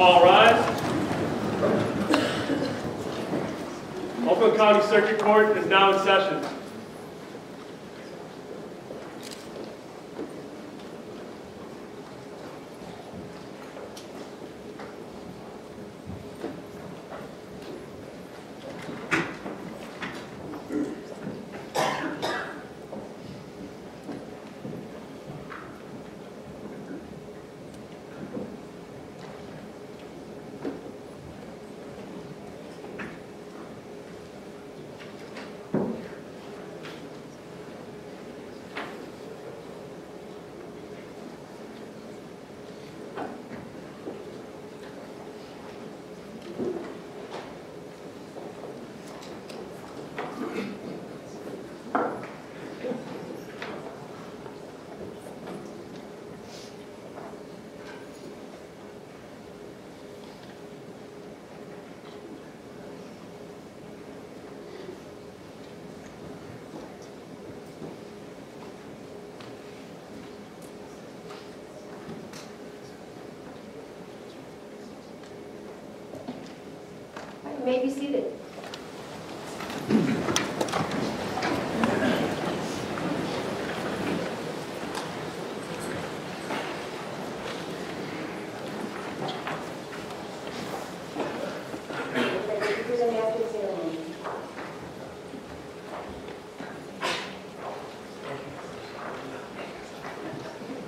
All rise. Oakland County Circuit Court is now in session. You may be seated.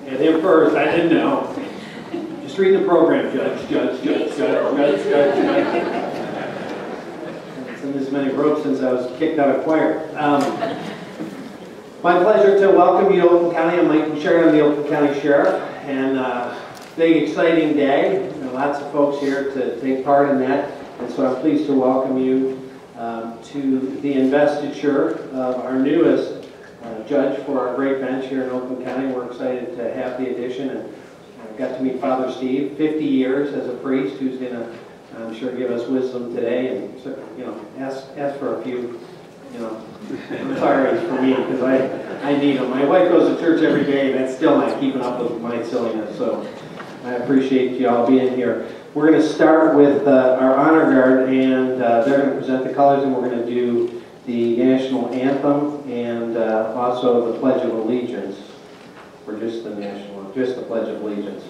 And him first, I didn't know. Just read the program, Judge. It's been this many ropes since I was kicked out of choir. My pleasure to welcome you to Oakland County. I'm Mike Sherry, I'm the Oakland County Sheriff, and big exciting day. And lots of folks here to take part in that. And so I'm pleased to welcome you to the investiture of our newest judge for our great bench here in Oakland County. We're excited to have the addition, and I got to meet Father Steve, 50 years as a priest, who's going to, I'm sure, give us wisdom today, and ask for a few, priorities for me, because I need them. My wife goes to church every day, and that's still not keeping up with my silliness. So I appreciate you all being here. We're going to start with our honor guard, and they're going to present the colors, and we're going to do the national anthem and also the Pledge of Allegiance, or just the Pledge of Allegiance.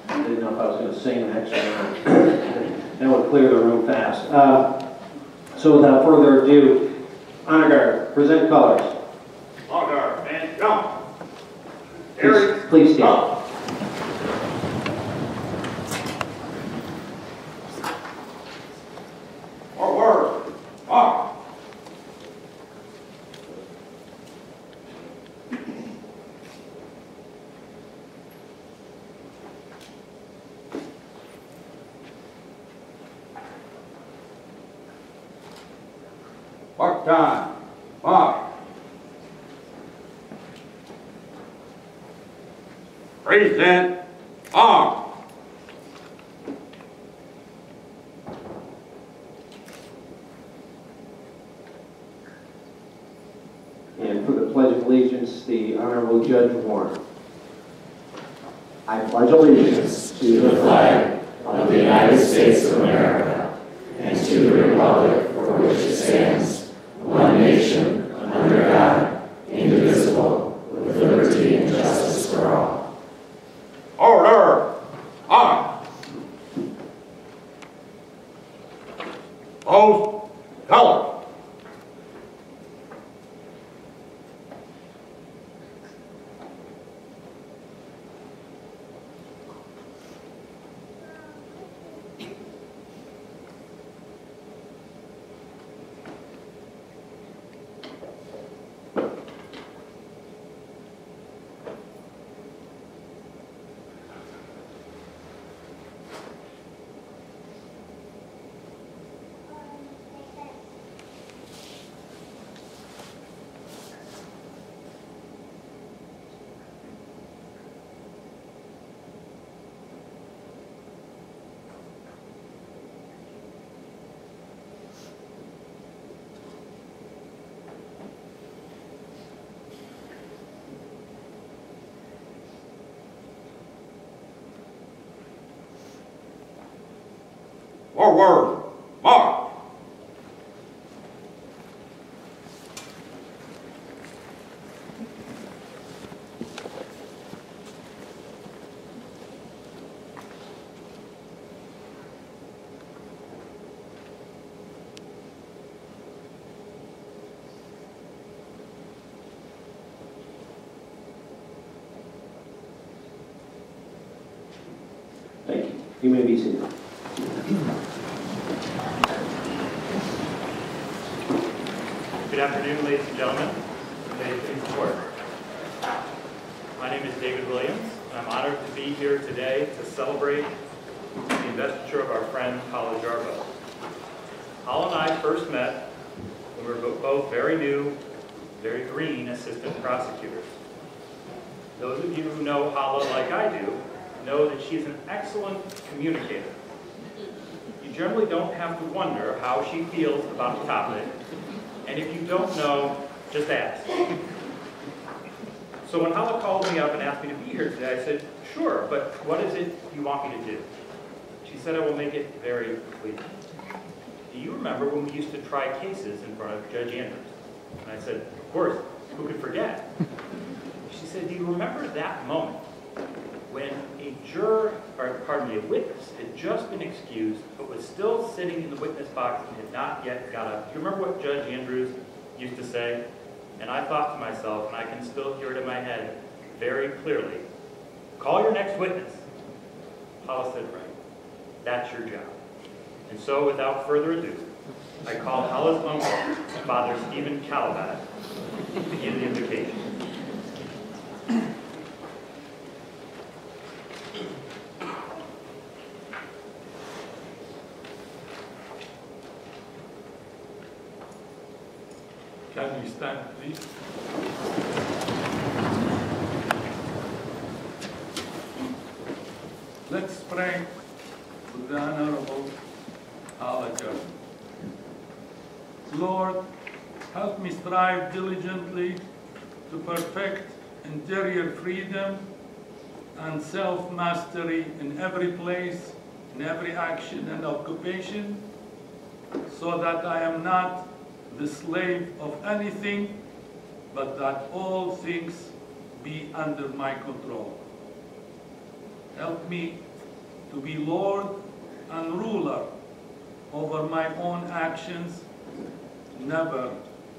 I didn't know if I was going to sing next one. That would clear the room fast. So without further ado, honor guard, present colors. Honor guard, and jump. Please stand. Forward. March. Mark time. Mark. Present. Arm. And for the Pledge of Allegiance, the Honorable Judge Warren. I pledge allegiance to the flag of the United States of America and to the republic for which it stands, one nation, under God, indivisible, with liberty and justice for all. Order. On. Post. Color. Forward. March. Thank you. You may be seated. Good afternoon, ladies and gentlemen. May it please the court. My name is David Williams, and I'm honored to be here today to celebrate the investiture of our friend Hala Jarbou. Hala and I first met when we were both very new, very green assistant prosecutors. Those of you who know Hala like I do know that she's an excellent communicator. You generally don't have to wonder how she feels about a topic, and if you don't know, just ask. So when Hala called me up and asked me to be here today, I said, sure, but what is it you want me to do? She said, I will make it very clear. Do you remember when we used to try cases in front of Judge Andrews? And I said, of course, who could forget? She said, do you remember that moment when a witness had just been excused, but was still sitting in the witness box and had not yet got up? Do you remember what Judge Andrews used to say? And I thought to myself, and I can still hear it in my head very clearly, call your next witness. Hala said, right, that's your job. And so without further ado, I called Hala's uncle, Father Stephen Calabat, to begin the invocation. Can we stand, please? Let's pray to the Honorable Hala Jarbou. Lord, help me strive diligently to perfect interior freedom and self-mastery in every place, in every action and occupation, so that I am not the slave of anything, but that all things be under my control. Help me to be Lord and ruler over my own actions, never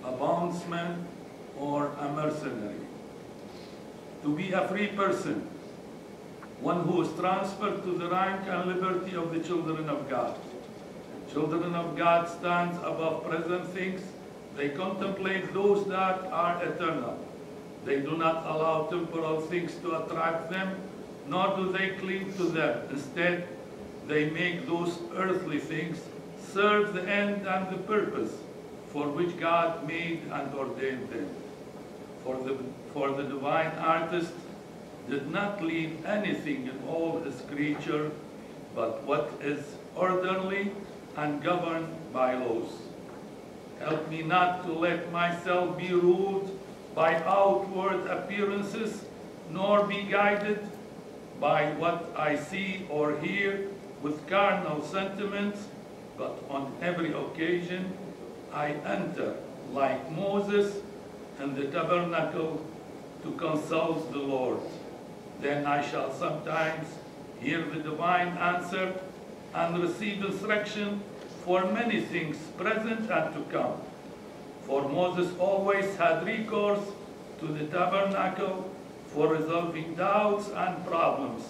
a bondsman or a mercenary. To be a free person, one who is transferred to the rank and liberty of the children of God. Children of God stands above present things. They contemplate those that are eternal. They do not allow temporal things to attract them, nor do they cling to them. Instead, they make those earthly things serve the end and the purpose for which God made and ordained them. For the divine artist did not leave anything in all his creature but what is orderly and governed by laws. Help me not to let myself be ruled by outward appearances, nor be guided by what I see or hear with carnal sentiments, but on every occasion I enter, like Moses, in the tabernacle to consult the Lord. Then I shall sometimes hear the divine answer and receive instruction for many things present and to come. For Moses always had recourse to the tabernacle for resolving doubts and problems,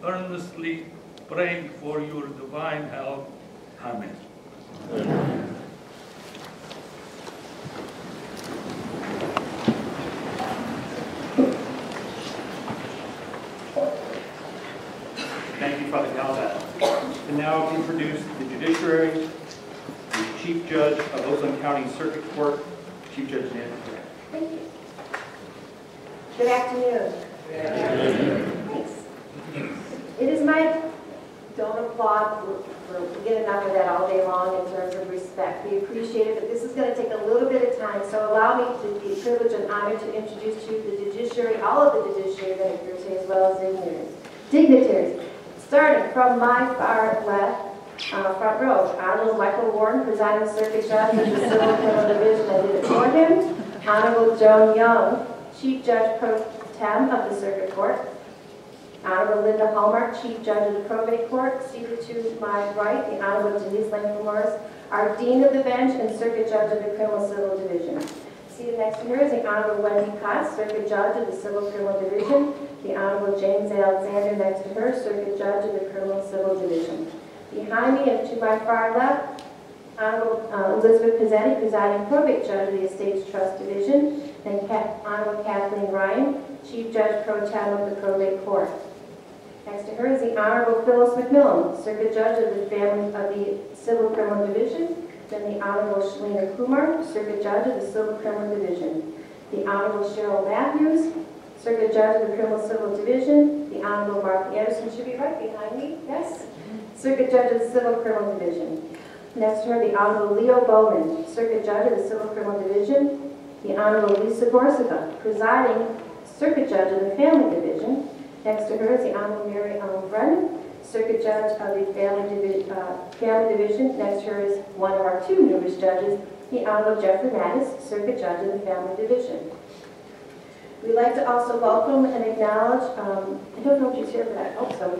earnestly praying for your divine help. Amen. Amen. Thank you, Father Calabat. And now introduce the judiciary, the Chief Judge of Oakland County Circuit Court, Chief Judge Nancy. Thank you. Good afternoon. Good afternoon. Thanks. It is my, don't applaud, we get enough of that all day long in terms of respect. We appreciate it, but this is going to take a little bit of time, so allow me to be privileged and honored to introduce to you the judiciary, all of the judiciary that are here today, as well as dignitaries. Starting from my far left, Front row, Honorable Michael Warren, presiding circuit judge of the Civil Criminal Division, I did it for him. Honorable Joan Young, Chief Judge Pro Tem of the Circuit Court. Honorable Linda Hallmark, Chief Judge of the Probate Court. Seated to my right, the Honorable Denise Langford Morris, our Dean of the Bench and Circuit Judge of the Criminal Civil Division. Seated next to her is the Honorable Wendy Potts, Circuit Judge of the Civil Criminal Division. The Honorable James Alexander next to her, Circuit Judge of the Criminal Civil Division. Behind me and to my far left, Honorable Elizabeth Pizzetti, presiding probate judge of the Estates Trust Division, and Honorable Kathleen Ryan, Chief Judge Pro Tem of the Probate Court. Next to her is the Honorable Phyllis McMillan, Circuit Judge of the Civil Criminal Division. Then the Honorable Shalina Kumar, Circuit Judge of the Civil Criminal Division. The Honorable Cheryl Matthews, Circuit Judge of the Criminal Civil Division. The Honorable Mark Anderson should be right behind me, yes? Circuit Judge of the Civil Criminal Division. Next to her, the Honorable Leo Bowman, Circuit Judge of the Civil Criminal Division. The Honorable Lisa Gorsica, presiding Circuit Judge of the Family Division. Next to her is the Honorable Mary Ellen Brennan, Circuit Judge of the Family Division. Next to her is one of our two newest judges, the Honorable Jeffrey Mattis, Circuit Judge of the Family Division. We'd like to also welcome and acknowledge, I don't know if she's here, but I hope so,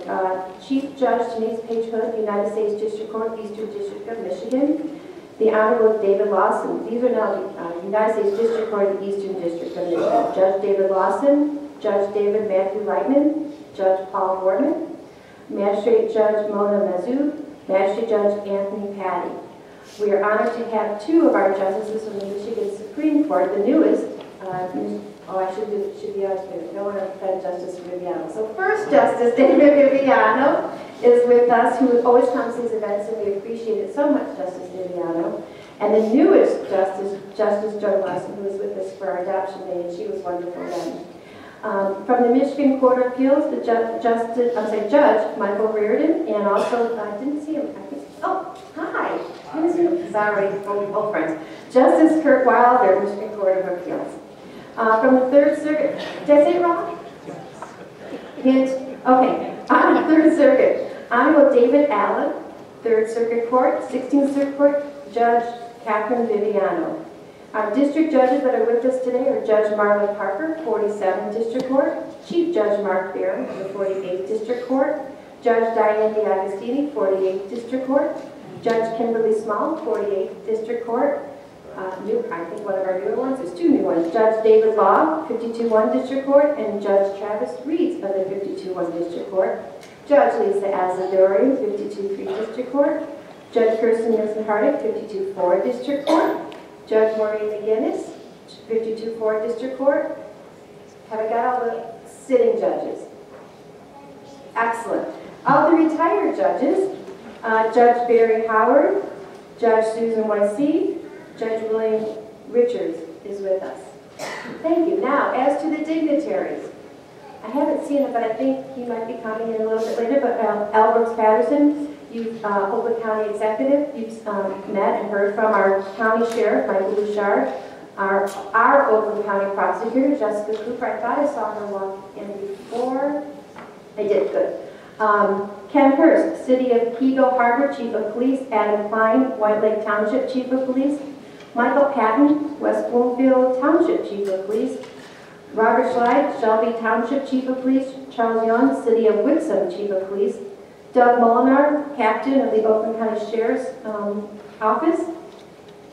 Chief Judge Denise Page Hood, United States District Court, Eastern District of Michigan. The Honorable David Lawson. These are now the United States District Court, the Eastern District of Michigan. Judge David Lawson, Judge David Matthew Lightman, Judge Paul Boardman, Magistrate Judge Mona Mazou, Magistrate Judge Anthony Patty. We are honored to have two of our justices from the Michigan Supreme Court, the newest, should be honest with you. No one offend Justice Viviano. So first Justice David Viviano is with us, who always comes to these events, and we appreciate it so much, Justice Viviano. And the newest Justice Joan Larson, who was with us for our adoption day, and she was wonderful then. From the Michigan Court of Appeals, the Judge Michael Reardon, and also, I didn't see him, oh, hi, sorry, old friends. Justice Kurt Wilder, Michigan Court of Appeals. From the Third Circuit, did I say it wrong? Hint, okay, on the Third Circuit, Honorable David Allen, Third Circuit Court, 16th Circuit Court, Judge Catherine Viviano. Our district judges that are with us today are Judge Marlon Parker, 47th District Court, Chief Judge Mark Barron of the 48th District Court, Judge Diane DiAgostini, 48th District Court, Judge Kimberly Small, 48th District Court, I think one of our newer ones, there's two new ones, Judge David Law, 52-1 District Court, and Judge Travis Reeds of the 52-1 District Court, Judge Lisa Azzadori, 52-3 District Court, Judge Kirsten Nielsen-Hardick, 52-4 District Court, Judge Maureen McGinnis, 52-4 District Court. Have I got all the sitting judges? Excellent. All the retired judges, Judge Barry Howard, Judge Susan Weissy, Judge William Richards is with us. Thank you. Now, as to the dignitaries, I haven't seen him, but I think he might be coming in a little bit later, but Al Brooks Patterson, Oakland County Executive, you've met and heard from our County Sheriff, Michael Bouchard, our Oakland County Prosecutor, Jessica Cooper. I thought I saw her walk in before. I did, good. Ken Hurst, City of Keego Harbor Chief of Police, Adam Klein, White Lake Township Chief of Police, Michael Patton, West Bloomfield Township Chief of Police, Robert Schley, Shelby Township Chief of Police, Charles Young, City of Wixom Chief of Police, Doug Molinar, Captain of the Oakland County Sheriff's Office.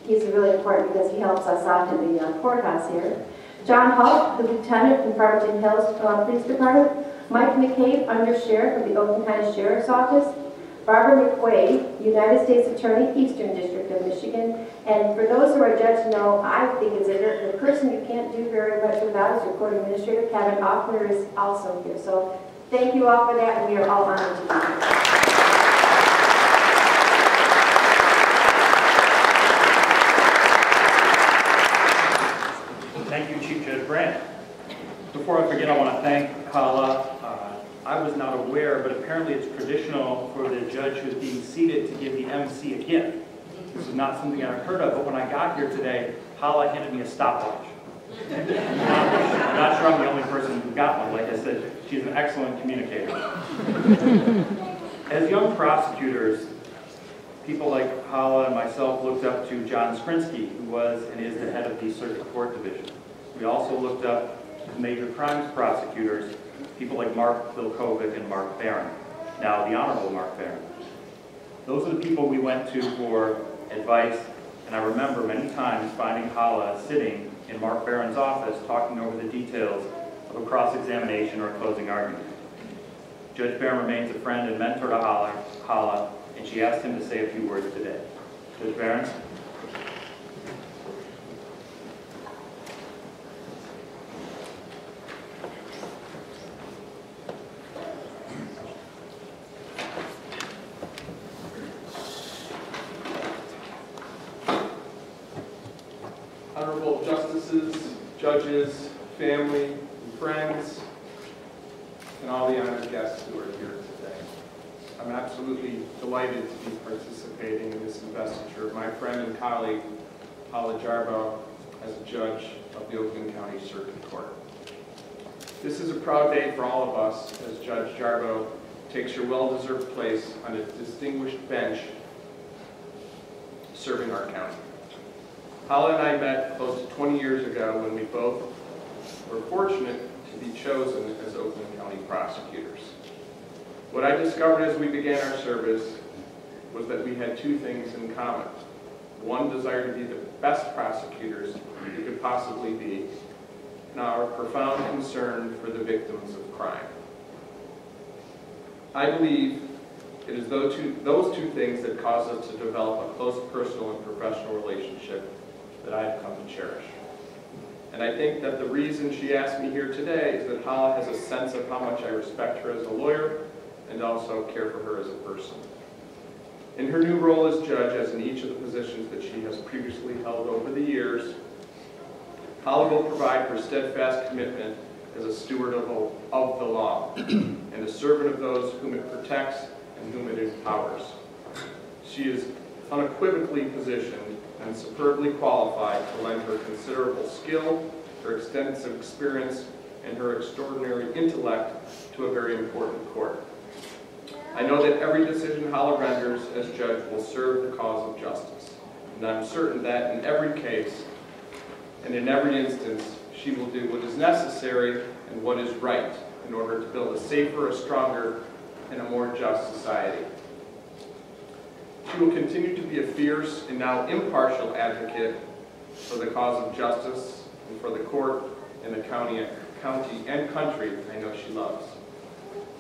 He's really important because he helps us out in the courthouse here. John Huff, the Lieutenant in Farmington Hills Police Department. Mike McCabe, Undersheriff of the Oakland County Sheriff's Office. Barbara McQuaid, United States Attorney, Eastern District of Michigan. And for those who are judged know, I think it's the person you can't do very much without is your court administrator, Kevin Offler, is also here. So thank you all for that, and we are all honored to be here. Thank you, Chief Judge Brandt. Before I forget, I want to thank Hala. I was not aware, but apparently it's traditional for the judge who's being seated to give the MC a gift. This is not something I've heard of, but when I got here today, Hala handed me a stopwatch. I'm not sure I'm the only person who got one. Like I said, she's an excellent communicator. As young prosecutors, People like Hala and myself looked up to John Skrinsky, who was and is the head of the Circuit Court Division. We also looked up to major crimes prosecutors, people like Mark Vilkovic and Mark Barron, now the Honorable Mark Barron. Those are the people we went to for advice, and I remember many times finding Hala sitting in Mark Barron's office talking over the details of a cross-examination or a closing argument. Judge Barron remains a friend and mentor to Hala, and she asked him to say a few words today. Judge Barron? Honorable Justices, judges, family, and friends, and all the honored guests who are here today. I'm absolutely delighted to be participating in this investiture of my friend and colleague, Hala Jarbou, as a judge of the Oakland County Circuit Court. This is a proud day for all of us as Judge Jarbou takes your well-deserved place on a distinguished bench serving our county. Hala and I met close to 20 years ago when we both were fortunate to be chosen as Oakland County prosecutors. What I discovered as we began our service was that we had two things in common. One, desire to be the best prosecutors we could possibly be, and our profound concern for the victims of crime. I believe it is those two things that cause us to develop a close personal and professional relationship that I've come to cherish. And I think that the reason she asked me here today is that Hala has a sense of how much I respect her as a lawyer and also care for her as a person. In her new role as judge, as in each of the positions that she has previously held over the years, Hala will provide her steadfast commitment as a steward of the law and a servant of those whom it protects and whom it empowers. She is unequivocally positioned and superbly qualified to lend her considerable skill, her extensive experience, and her extraordinary intellect to a very important court. I know that every decision Hala renders as judge will serve the cause of justice, and I'm certain that in every case and in every instance, she will do what is necessary and what is right in order to build a safer, a stronger, and a more just society. She will continue to be a fierce and now impartial advocate for the cause of justice and for the court and the county and country I know she loves.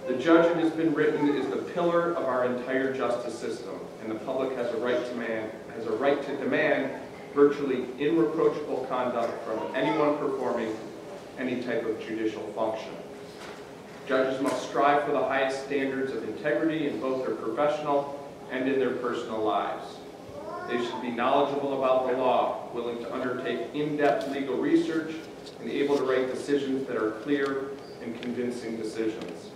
The judge, it has been written, is the pillar of our entire justice system, and the public has a right to demand virtually irreproachable conduct from anyone performing any type of judicial function. Judges must strive for the highest standards of integrity in both their professional and in their personal lives. They should be knowledgeable about the law, willing to undertake in-depth legal research, and able to write decisions that are clear and convincing decisions.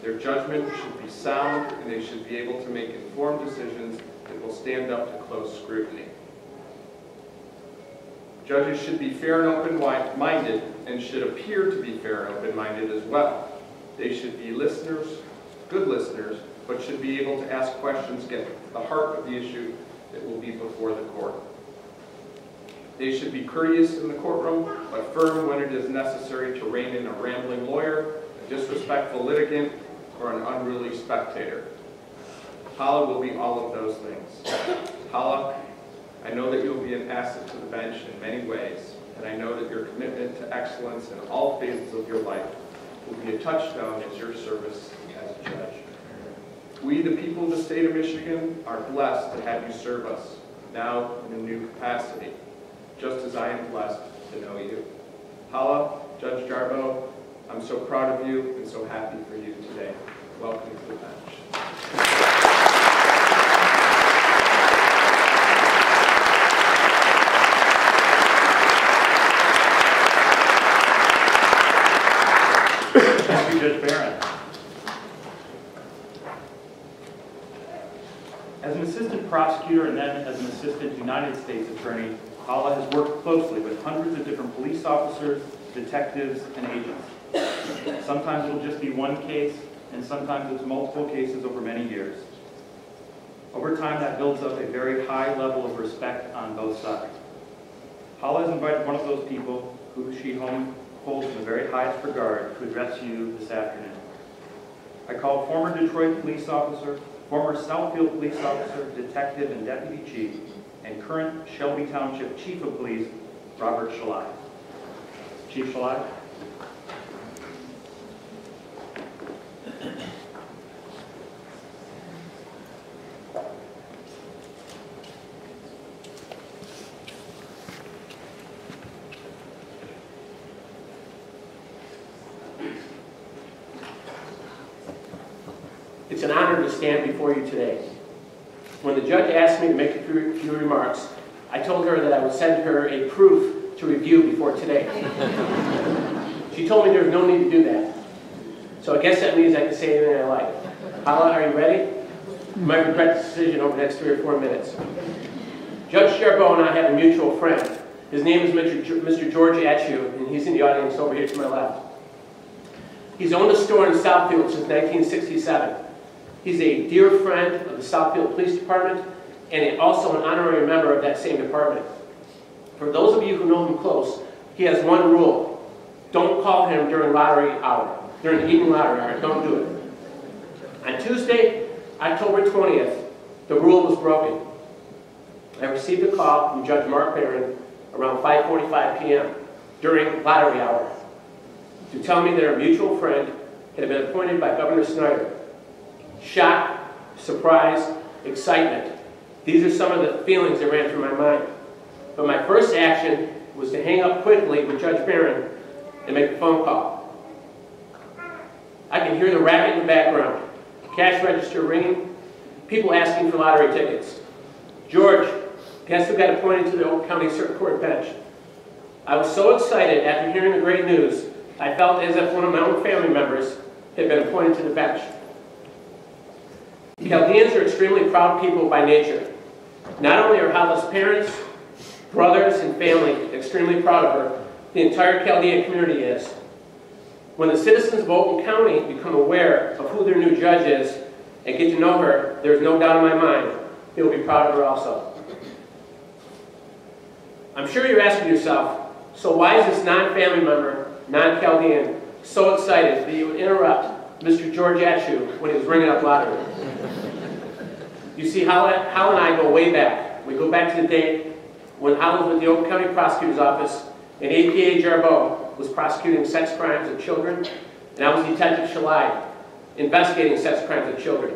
Their judgment should be sound, and they should be able to make informed decisions that will stand up to close scrutiny. Judges should be fair and open-minded, and should appear to be fair and open-minded as well. They should be listeners, good listeners, but should be able to ask questions, get to the heart of the issue that will be before the court. They should be courteous in the courtroom, but firm when it is necessary to rein in a rambling lawyer, a disrespectful litigant, or an unruly spectator. Hala will be all of those things. Hala, I know that you will be an asset to the bench in many ways, and I know that your commitment to excellence in all phases of your life will be a touchstone as your service as a judge. We, the people of the state of Michigan, are blessed to have you serve us, now in a new capacity, just as I am blessed to know you. Hala, Judge Jarbou, I'm so proud of you and so happy for you today. Welcome to the bench. Thank you, Judge Barron. As an assistant prosecutor and then as an assistant United States attorney, Hala has worked closely with hundreds of different police officers, detectives, and agents. Sometimes it'll just be one case, and sometimes it's multiple cases over many years. Over time, that builds up a very high level of respect on both sides. Hala has invited one of those people who she holds in the very highest regard to address you this afternoon. I call former Detroit police officer, former Southfield police officer, detective, and deputy chief, and current Shelby Township Chief of Police, Robert Shalai. Chief Shalai. It's an honor to stand before you today. When the judge asked me to make a few remarks, I told her that I would send her a proof to review before today. She told me there was no need to do that. So I guess that means I can say anything I like. Hala, are you ready? You might regret the decision over the next 3 or 4 minutes. Judge Jarbou and I have a mutual friend. His name is Mr. George Atchew, and he's in the audience over here to my left. He's owned a store in Southfield since 1967. He's a dear friend of the Southfield Police Department and also an honorary member of that same department. For those of you who know him close, he has one rule. Don't call him during lottery hour, during the evening lottery hour. Don't do it. On Tuesday, October 20th, the rule was broken. I received a call from Judge Mark Barron around 5:45 p.m. during lottery hour to tell me that our mutual friend had been appointed by Governor Snyder. Shock, surprise, excitement. These are some of the feelings that ran through my mind. But my first action was to hang up quickly with Judge Barron and make a phone call. I can hear the racket in the background, cash register ringing, people asking for lottery tickets. George, guess who got appointed to the Oakland County Circuit Court bench? I was so excited after hearing the great news, I felt as if one of my own family members had been appointed to the bench. Chaldeans are extremely proud people by nature. Not only are Hala's parents, brothers, and family extremely proud of her, the entire Chaldean community is. When the citizens of Oakland County become aware of who their new judge is and get to know her, there's no doubt in my mind they will be proud of her also. I'm sure you're asking yourself, so why is this non-family member, non-Chaldean, so excited that you would interrupt Mr. George Atchew when he was ringing up lottery? You see, Hala and I go way back. We go back to the day when Hala was with the Oakland County Prosecutor's Office and APA Jarbou was prosecuting sex crimes of children, and I was Detective Shalai, investigating sex crimes of children.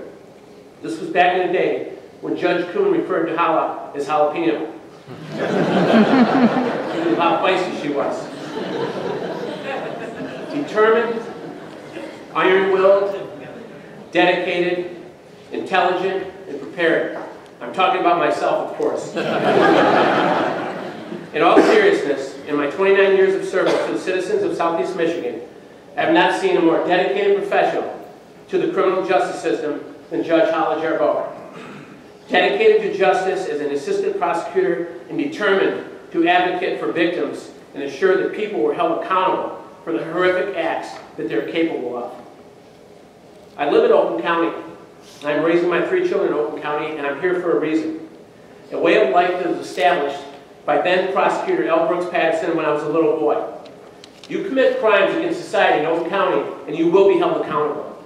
This was back in the day when Judge Kuhn referred to Hala as jalapeno. Because of how feisty she was. Determined, iron-willed, dedicated, intelligent, and prepared. I'm talking about myself, of course. In all seriousness, in my 29 years of service to the citizens of Southeast Michigan, I have not seen a more dedicated professional to the criminal justice system than Judge Hala Jarbou. Dedicated to justice as an assistant prosecutor and determined to advocate for victims and ensure that people were held accountable for the horrific acts that they're capable of. I live in Oakland County. I'm raising my 3 children in Oakland County, and I'm here for a reason. A way of life that was established by then Prosecutor L. Brooks Patterson when I was a little boy. You commit crimes against society in Oakland County, and you will be held accountable.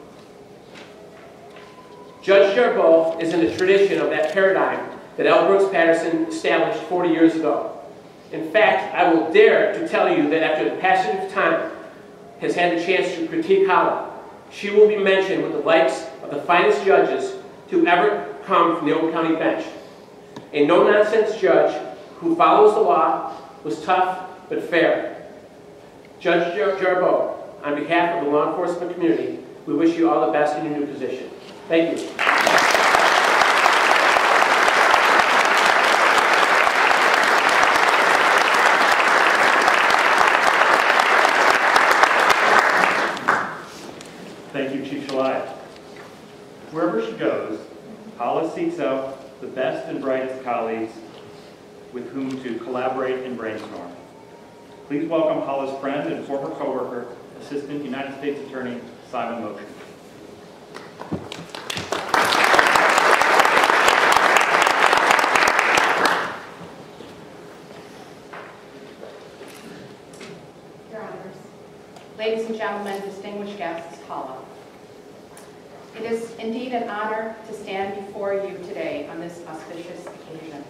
Judge Jarbou is in the tradition of that paradigm that L. Brooks Patterson established 40 years ago. In fact, I will dare to tell you that after the passage of time has had the chance to critique Hala, she will be mentioned with the likes of the finest judges to ever come from the Oakland County bench. A no-nonsense judge who follows the law, was tough but fair. Judge Jarbou, on behalf of the law enforcement community, we wish you all the best in your new position. Thank you. Thank you, Chief Shalai. Wherever she goes, Hala seeks out the best and brightest colleagues with whom to collaborate and brainstorm. Please welcome Hala's friend and former co-worker, Assistant United States Attorney Simon Motion. distinguished guests, Hala. It is indeed an honor to stand before you today on this auspicious occasion.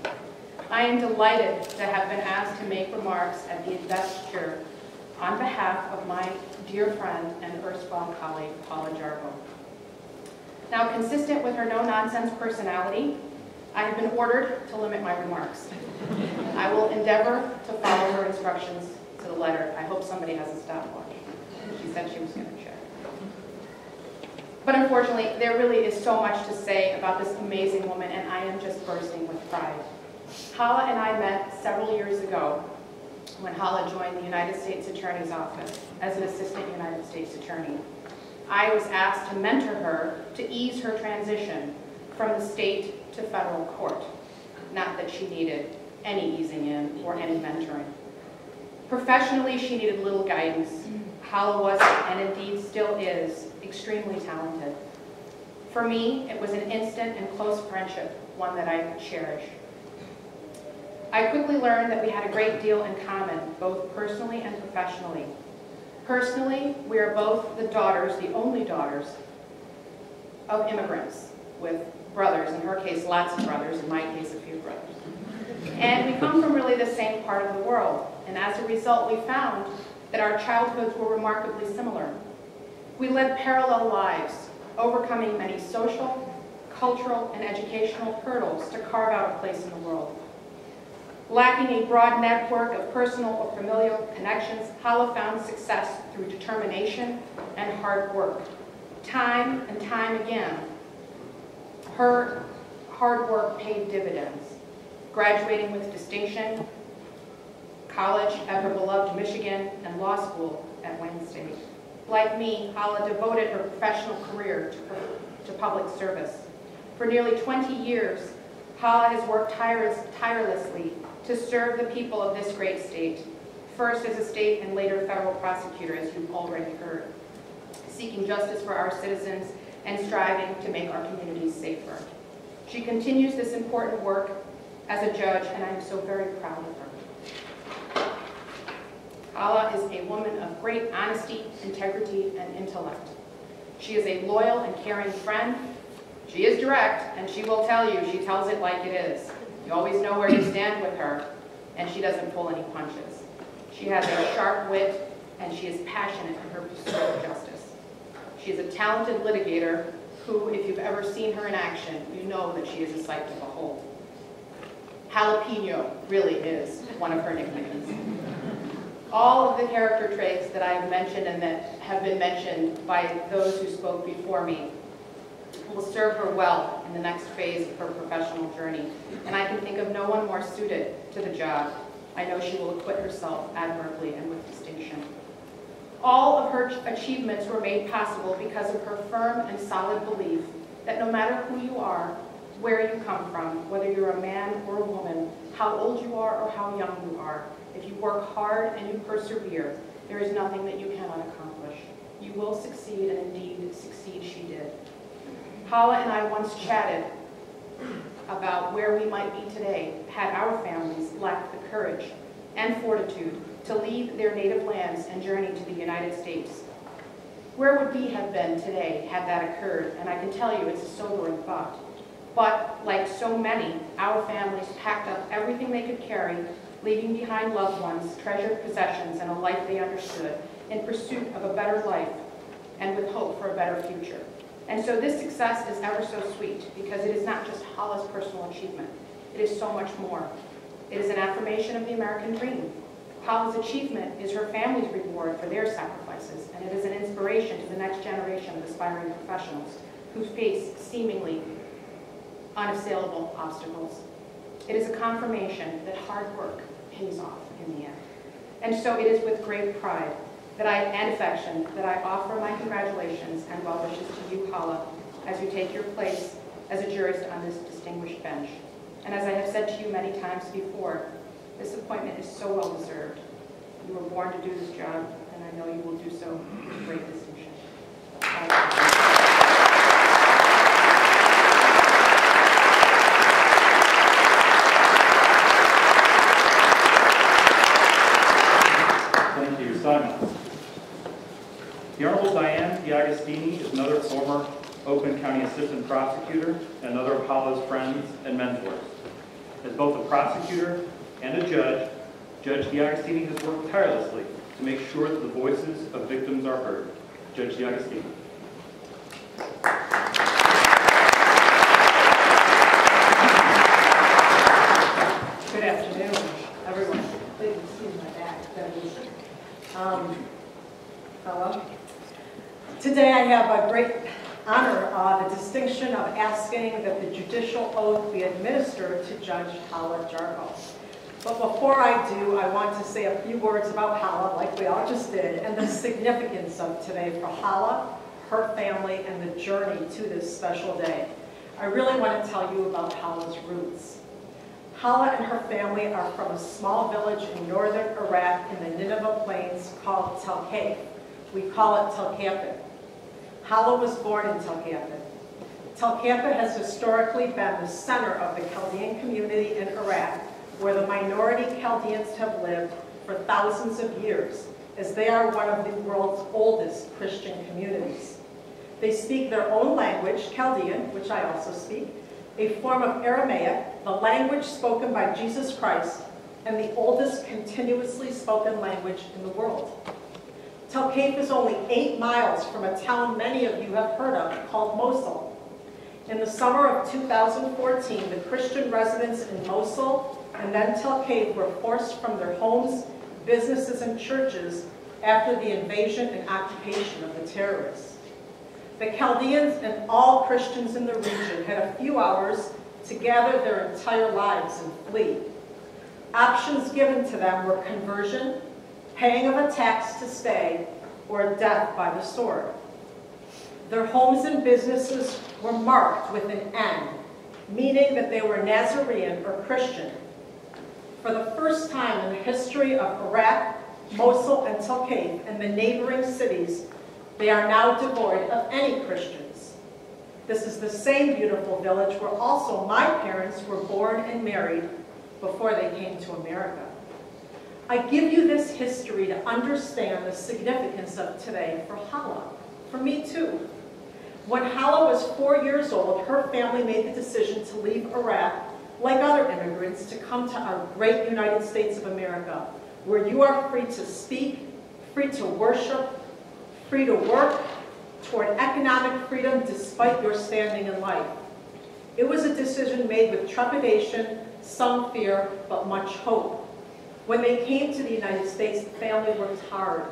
I am delighted to have been asked to make remarks at the investiture on behalf of my dear friend and erstwhile colleague, Hala Jarbou. Now, consistent with her no-nonsense personality, I have been ordered to limit my remarks. I will endeavor to follow her instructions to the letter. I hope somebody has a stopwatch. She said she was going to check. But unfortunately, there really is so much to say about this amazing woman, and I am just bursting with pride. Hala and I met several years ago when Hala joined the United States Attorney's Office as an assistant United States attorney. I was asked to mentor her to ease her transition from the state to federal court. Not that she needed any easing in or any mentoring. Professionally, she needed little guidance. Hala was, and indeed still is, extremely talented. For me, it was an instant and close friendship, one that I cherish. I quickly learned that we had a great deal in common, both personally and professionally. Personally, we are both the daughters, the only daughters, of immigrants with brothers, in her case lots of brothers, in my case a few brothers. And we come from really the same part of the world, and as a result we found that our childhoods were remarkably similar. We led parallel lives, overcoming many social, cultural, and educational hurdles to carve out a place in the world. Lacking a broad network of personal or familial connections, Hala found success through determination and hard work. Time and time again, her hard work paid dividends. Graduating with distinction, college at her beloved Michigan, and law school at Wayne State. Like me, Hala devoted her professional career to public service. For nearly 20 years, Hala has worked tirelessly to serve the people of this great state, first as a state and later federal prosecutor, as you've already heard, seeking justice for our citizens and striving to make our communities safer. She continues this important work as a judge, and I am so very proud of her. Hala is a woman of great honesty, integrity, and intellect. She is a loyal and caring friend. She is direct, and she will tell you, she tells it like it is. You always know where you stand with her, and she doesn't pull any punches. She has a sharp wit, and she is passionate in her pursuit of justice. She is a talented litigator who, if you've ever seen her in action, you know that she is a sight to behold. Jalapeno really is one of her nicknames. All of the character traits that I have mentioned and that have been mentioned by those who spoke before me will serve her well in the next phase of her professional journey, and I can think of no one more suited to the job. I know she will acquit herself admirably and with distinction. All of her achievements were made possible because of her firm and solid belief that no matter who you are, where you come from, whether you're a man or a woman, how old you are or how young you are, if you work hard and you persevere, there is nothing that you cannot accomplish. You will succeed, and indeed succeed she did. Hala and I once chatted about where we might be today had our families lacked the courage and fortitude to leave their native lands and journey to the United States. Where would we have been today had that occurred? And I can tell you it's a sobering thought. But like so many, our families packed up everything they could carry, leaving behind loved ones, treasured possessions, and a life they understood in pursuit of a better life and with hope for a better future. And so this success is ever so sweet because it is not just Hala's personal achievement. It is so much more. It is an affirmation of the American dream. Hala's achievement is her family's reward for their sacrifices, and it is an inspiration to the next generation of aspiring professionals who face seemingly unassailable obstacles. It is a confirmation that hard work pays off in the end. And so it is with great pride and affection that I offer my congratulations and well wishes to you, Hala, as you take your place as a jurist on this distinguished bench. And as I have said to you many times before, this appointment is so well deserved. You were born to do this job, and I know you will do so with great distinction. Thank you, Simon. The Honorable Diane County Assistant Prosecutor and another of Hala's friends and mentors. As both a prosecutor and a judge, Judge DiAgostini has worked tirelessly to make sure that the voices of victims are heard. Judge DiAgostini. Good afternoon, everyone. Please excuse my back. Hello. Today I have a great honor, the distinction of asking that the judicial oath be administered to Judge Hala Jarbou. But before I do, I want to say a few words about Hala, like we all just did, and the significance of today for Hala, her family, and the journey to this special day. I really want to tell you about Hala's roots. Hala and her family are from a small village in northern Iraq in the Nineveh Plains called Tel Kef. We call it Tel Kefit. Hala was born in Tel Kefit. Tel Kefit has historically been the center of the Chaldean community in Iraq, where the minority Chaldeans have lived for thousands of years, as they are one of the world's oldest Christian communities. They speak their own language, Chaldean, which I also speak, a form of Aramaic, the language spoken by Jesus Christ, and the oldest continuously spoken language in the world. Tel Kef is only 8 miles from a town many of you have heard of called Mosul. In the summer of 2014, the Christian residents in Mosul and then Tel Kef were forced from their homes, businesses, and churches after the invasion and occupation of the terrorists. The Chaldeans and all Christians in the region had a few hours to gather their entire lives and flee. Options given to them were conversion, paying of a tax to stay, or death by the sword. Their homes and businesses were marked with an N, meaning that they were Nazarene or Christian. For the first time in the history of Iraq, Mosul, and Tel Kef, and the neighboring cities, they are now devoid of any Christians. This is the same beautiful village where also my parents were born and married before they came to America. I give you this history to understand the significance of today for Hala, for me too. When Hala was 4 years old, her family made the decision to leave Iraq, like other immigrants, to come to our great United States of America, where you are free to speak, free to worship, free to work, toward economic freedom despite your standing in life. It was a decision made with trepidation, some fear, but much hope. When they came to the United States, the family worked hard.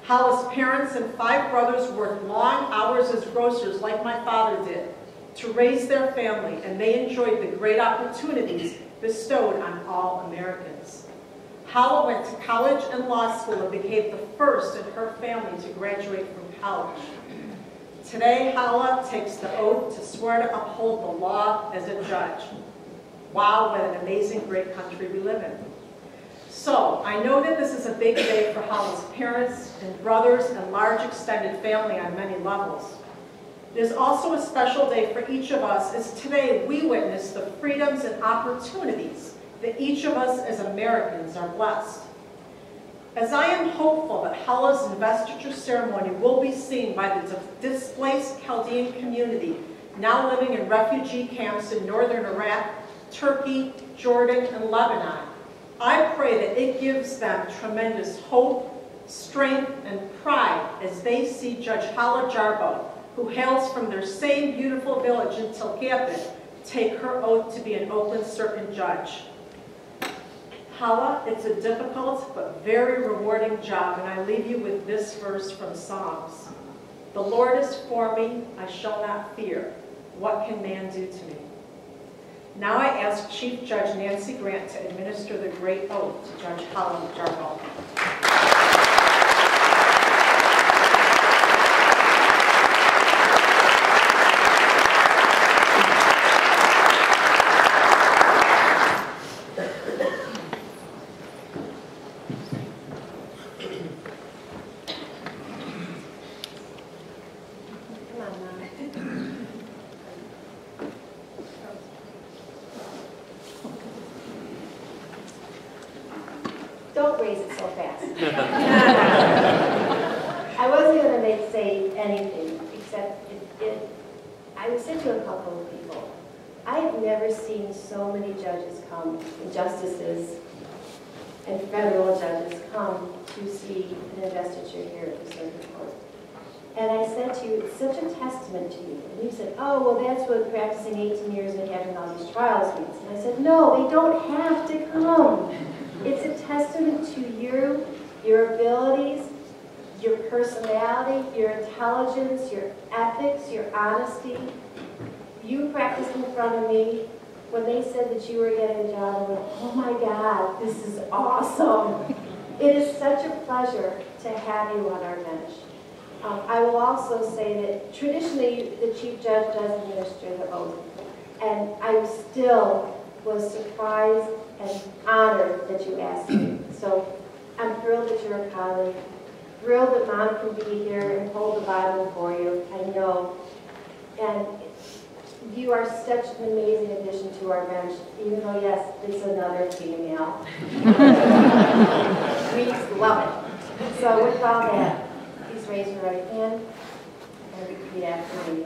Hala's parents and 5 brothers worked long hours as grocers like my father did to raise their family, and they enjoyed the great opportunities bestowed on all Americans. Hala went to college and law school and became the first in her family to graduate from college. Today, Hala takes the oath to swear to uphold the law as a judge. Wow, what an amazing, great country we live in. So, I know that this is a big day for Hala's parents and brothers and large extended family on many levels. It is also a special day for each of us, as today we witness the freedoms and opportunities that each of us as Americans are blessed. As I am hopeful that Hala's investiture ceremony will be seen by the displaced Chaldean community now living in refugee camps in northern Iraq, Turkey, Jordan, and Lebanon, I pray that it gives them tremendous hope, strength, and pride as they see Judge Hala Jarbou, who hails from their same beautiful village in Tel Kefit, take her oath to be an Oakland Circuit judge. Hala, it's a difficult but very rewarding job, and I leave you with this verse from Psalms. The Lord is for me, I shall not fear. What can man do to me? Now I ask Chief Judge Nancy Grant to administer the great oath to Judge Hala Jarbou. Don't raise it so fast. I wasn't going to say anything, except I said to a couple of people, I have never seen so many judges come, and justices and federal judges come to see an investiture here at the circuit court. And I said to you, it's such a testament to you. And you said, oh, well, that's what practicing 18 years and having all these trials means. And I said, no, they don't have to come. It's a testament to you, your abilities, your personality, your intelligence, your ethics, your honesty. You practiced in front of me. When they said that you were getting a job, I went, oh my God, this is awesome. It is such a pleasure to have you on our bench. I will also say that traditionally the Chief Judge does administer the oath, and I still was surprised and honored that you asked me. So I'm thrilled that you're a colleague, thrilled that Mom can be here and hold the Bible for you, I know. And you are such an amazing addition to our bench, even though, yes, it's another female. We love it. So with all that, please raise your right hand and repeat after me.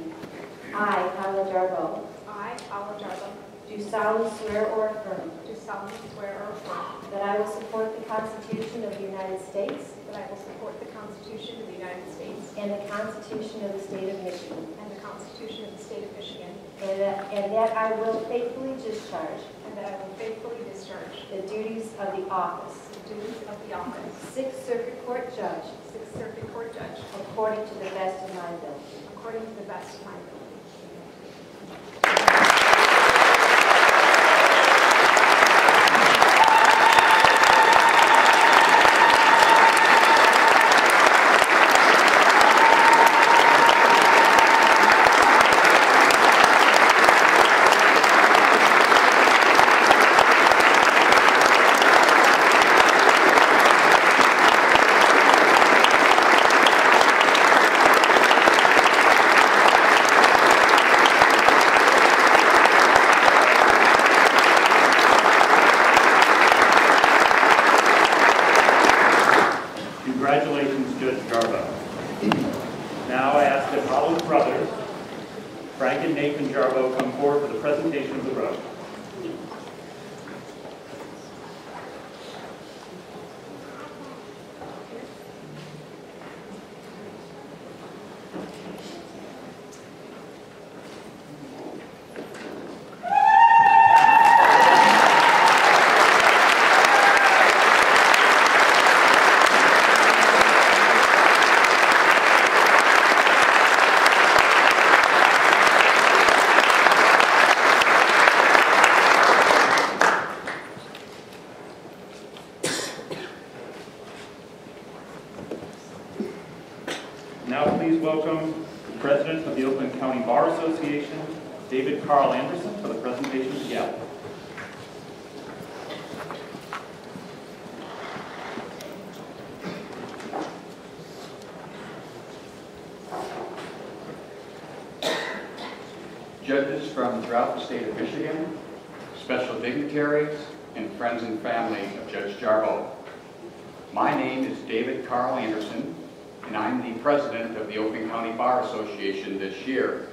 I, Hala Jarbou, I, Hala Jarbou, do solemnly swear or affirm do solemnly swear or affirm that I will support the Constitution of the United States that I will support the Constitution of the United States and the Constitution of the State of Michigan, and the Constitution of the State of Michigan, and that I will faithfully discharge and that I will faithfully discharge the duties of the office, the duties of the office, Sixth Circuit Court Judge, Sixth Circuit Court Judge, according to the best of my ability. according to the best of my ability. Congratulations, Judge Jarbou. Now I ask that Hala's brothers, Frank and Nathan Jarbou, come forward for the presentation of the robe. Now please welcome the President of the Oakland County Bar Association, David Carl Anderson, for the presentation of the gavel. Judges from throughout the state of Michigan, special dignitaries, and friends and family of Judge Jarbou. My name is David Carl Anderson, and I'm the president of the Oakland County Bar Association this year.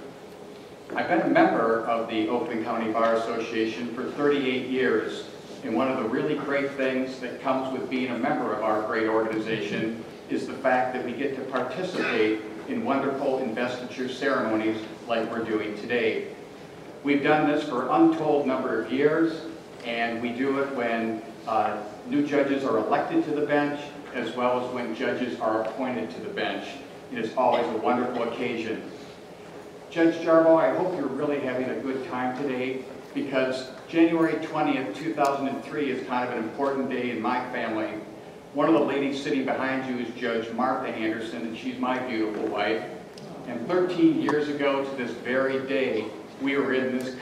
I've been a member of the Oakland County Bar Association for 38 years, and one of the really great things that comes with being a member of our great organization is the fact that we get to participate in wonderful investiture ceremonies like we're doing today. We've done this for an untold number of years, and we do it when new judges are elected to the bench, as well as when judges are appointed to the bench. It is always a wonderful occasion. Judge Jarbou, I hope you're really having a good time today, because January 20th, 2003 is kind of an important day in my family. One of the ladies sitting behind you is Judge Martha Anderson, and she's my beautiful wife. And 13 years ago to this very day, we were in this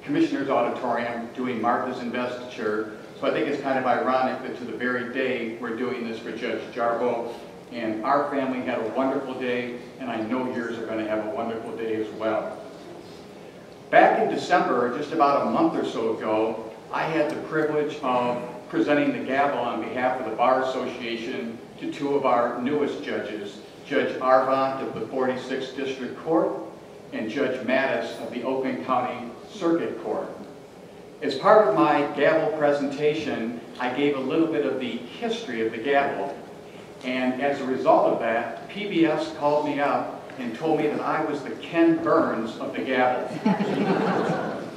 Commissioner's Auditorium doing Martha's investiture. So I think it's kind of ironic that to the very day we're doing this for Judge Jarbou. And our family had a wonderful day, and I know yours are going to have a wonderful day as well. Back in December, just about a month or so ago, I had the privilege of presenting the gavel on behalf of the Bar Association to two of our newest judges, Judge Arvant of the 46th District Court and Judge Mattis of the Oakland County Circuit Court. As part of my gavel presentation, I gave a little bit of the history of the gavel, and as a result of that, PBS called me up and told me that I was the Ken Burns of the gavel.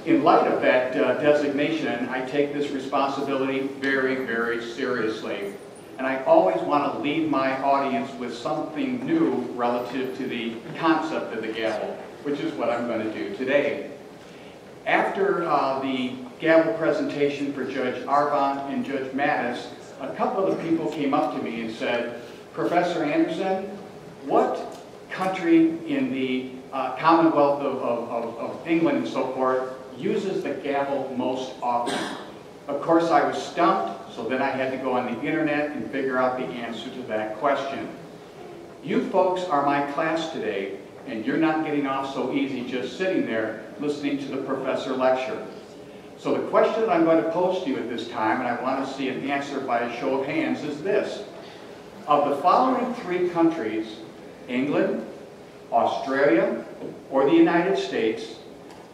In light of that designation, I take this responsibility very, very seriously. And I always want to leave my audience with something new relative to the concept of the gavel, which is what I'm going to do today. After the gavel presentation for Judge Arvon and Judge Mattis, a couple of the people came up to me and said, Professor Anderson, what country in the Commonwealth of England and so forth uses the gavel most often? Of course, I was stumped, so then I had to go on the internet and figure out the answer to that question. You folks are my class today, and you're not getting off so easy just sitting there listening to the professor lecture. So the question that I'm going to pose to you at this time, and I want to see an answer by a show of hands, is this. Of the following three countries, England, Australia, or the United States,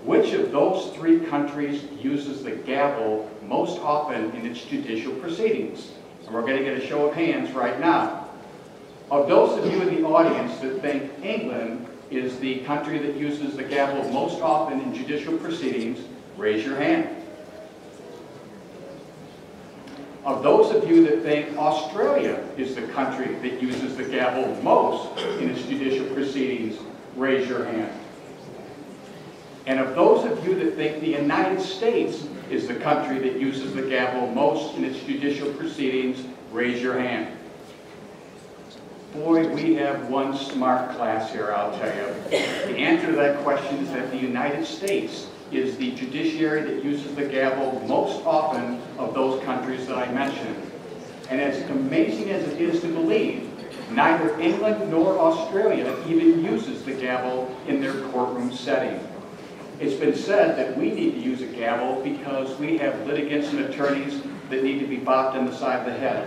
which of those three countries uses the gavel most often in its judicial proceedings? And we're going to get a show of hands right now. Of those of you in the audience that think England is the country that uses the gavel most often in judicial proceedings, raise your hand. Of those of you that think Australia is the country that uses the gavel most in its judicial proceedings, raise your hand. And of those of you that think the United States is the country that uses the gavel most in its judicial proceedings, raise your hand. Boy, we have one smart class here, I'll tell you. The answer to that question is that the United States is the judiciary that uses the gavel most often of those countries that I mentioned. And as amazing as it is to believe, neither England nor Australia even uses the gavel in their courtroom setting. It's been said that we need to use a gavel because we have litigants and attorneys that need to be bopped on the side of the head.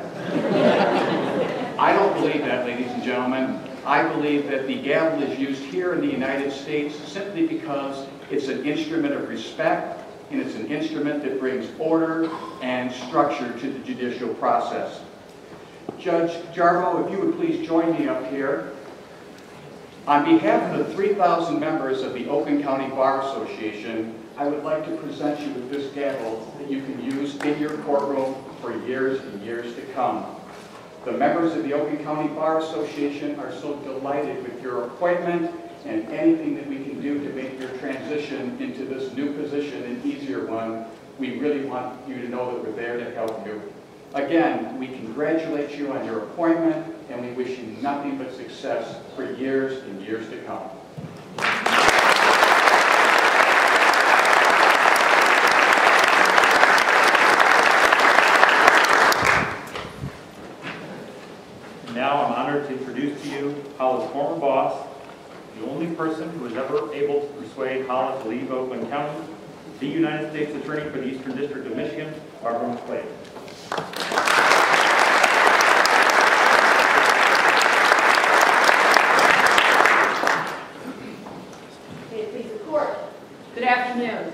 I don't believe that, ladies and gentlemen. I believe that the gavel is used here in the United States simply because it's an instrument of respect, and it's an instrument that brings order and structure to the judicial process. Judge Jarbou, if you would please join me up here. On behalf of the 3,000 members of the Oakland County Bar Association, I would like to present you with this gavel that you can use in your courtroom for years and years to come. The members of the Oakland County Bar Association are so delighted with your appointment and anything that we can do to make your transition into this new position an easier one. We really want you to know that we're there to help you. Again, we congratulate you on your appointment, and we wish you nothing but success for years and years to come. Now I'm honored to introduce to you Hala's former boss, the only person who was ever able to persuade Hala to leave Oakland County, the United States Attorney for the Eastern District of Michigan, Barbara McClay. Good afternoon.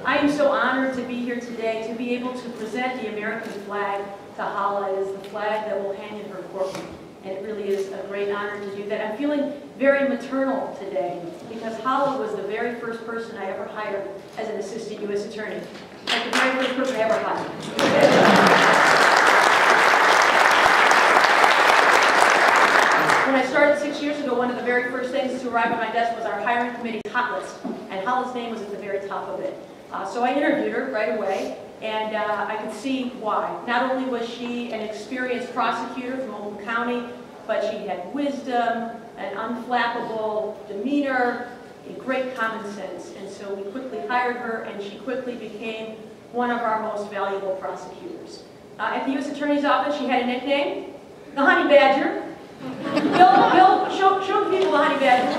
I am so honored to be here today to be able to present the American flag to Hala. It is the flag that will hang in her courtroom, and it really is a great honor to do that. I'm feeling very maternal today because Hala was the very first person I ever hired as an assistant U.S. attorney. Like the very first person I ever hired. When I started 6 years ago, one of the very first things to arrive on my desk was our hiring committee's hot list, and Hala's name was at the very top of it. So I interviewed her right away, and I could see why. Not only was she an experienced prosecutor from Oakland County, but she had wisdom, an unflappable demeanor, a great common sense. And so we quickly hired her, and she quickly became one of our most valuable prosecutors. At the U.S. Attorney's Office, she had a nickname, the Honey Badger. Bill, show the people the Honey Badger.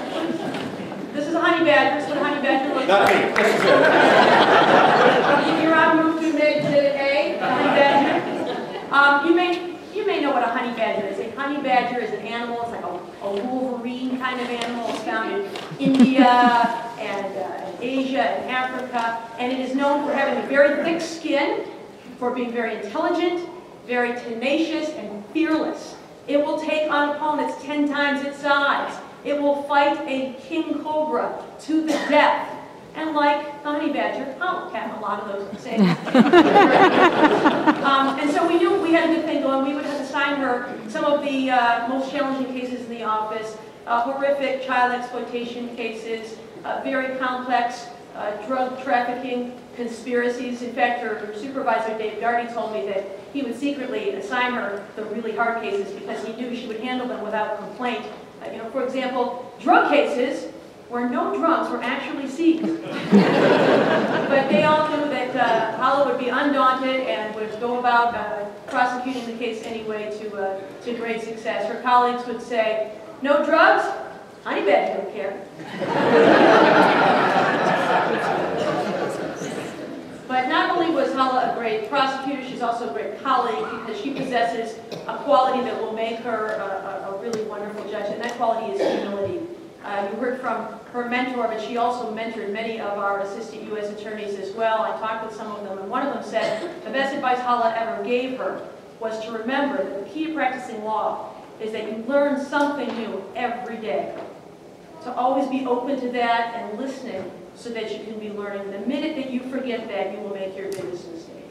This is a Honey Badger. This is what a Honey Badger looks like. You're on route to Exhibit A, the Honey Badger. You may know what a Honey Badger is. A Honey Badger is an animal. It's like a wolverine kind of animal. It's found in India and Asia and Africa, and it is known for having a very thick skin, for being very intelligent, very tenacious, and fearless. It will take on opponents 10 times its size. It will fight a king cobra to the death. And like the honey badger, Hala had a lot of those sayings. And so we knew we had a good thing going. We would have assigned her some of the most challenging cases in the office, horrific child exploitation cases, very complex drug trafficking conspiracies. In fact, her supervisor, Dave Gardy, told me that he would secretly assign her the really hard cases because he knew she would handle them without complaint. For example, drug cases where no drugs were actually seized. But they all knew that Hala would be undaunted and would go about prosecuting the case anyway to great success. Her colleagues would say, no drugs? Honey badger don't care. But not only was Hala a great prosecutor, she's also a great colleague because she possesses a quality that will make her a really wonderful judge, and that quality is humility. You heard from her mentor, but she also mentored many of our assistant U.S. attorneys as well. I talked with some of them, and one of them said the best advice Hala ever gave her was to remember that the key to practicing law is that you learn something new every day. To always be open to that and listening so that you can be learning. The minute that you forget that, you will make your biggest mistake.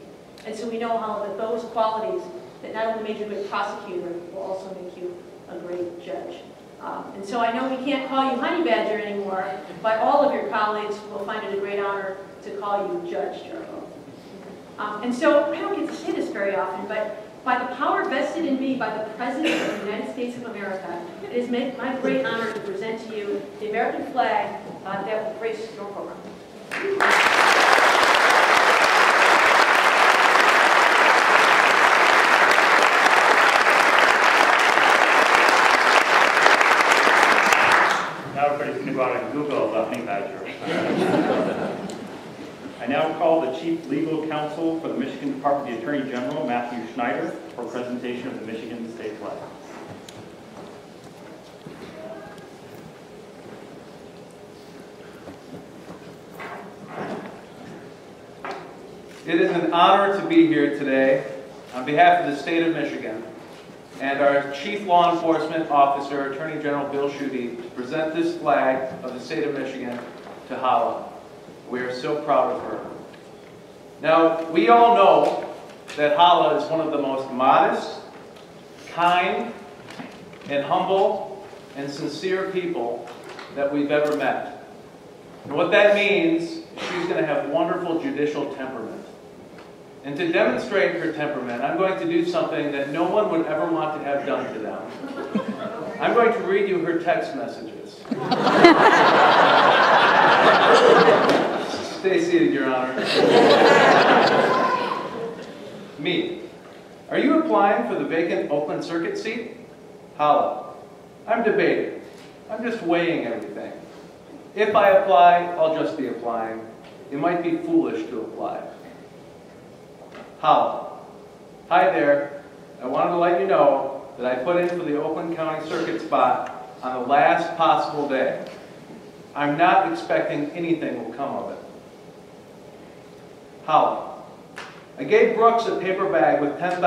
And so we know, Hala, that those qualities that not only made you a good prosecutor will also make you a great judge. And so I know we can't call you Honey Badger anymore, but all of your colleagues will find it a great honor to call you Judge Jarbou. And so I don't get to say this very often, but by the power vested in me by the President of the United States of America, it is my great honor to present to you the American flag that will grace your program. Now everybody's going to go out and Google the honey badger. I now call the Chief Legal Counsel for the Michigan Department of the Attorney General, Matthew Schneider, for presentation of the Michigan State Flag. It is an honor to be here today on behalf of the state of Michigan and our Chief Law Enforcement Officer, Attorney General Bill Schuette, to present this flag of the state of Michigan to Hala. We are so proud of her. Now, we all know that Hala is one of the most modest, kind, and humble, and sincere people that we've ever met. And what that means is she's going to have wonderful judicial temperament. And to demonstrate her temperament, I'm going to do something that no one would ever want to have done to them. I'm going to read you her text messages. Stay seated, Your Honor. Me. Are you applying for the vacant Oakland Circuit seat? Hala. I'm debating. I'm just weighing everything. If I apply, I'll just be applying. It might be foolish to apply. Hala. Hi there. I wanted to let you know that I put in for the Oakland County Circuit spot on the last possible day. I'm not expecting anything will come of it. Hala. I gave Brooks a paper bag with $10,000.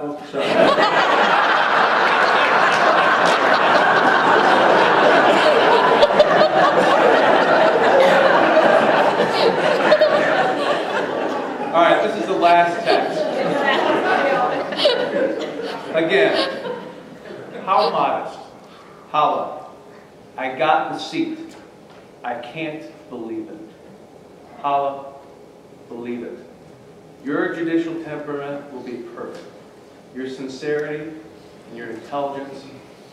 Oh, sorry. All right, this is the last text. Again, how modest. Hala. I got the seat. I can't believe it. Hala, believe it. Your judicial temperament will be perfect. Your sincerity and your intelligence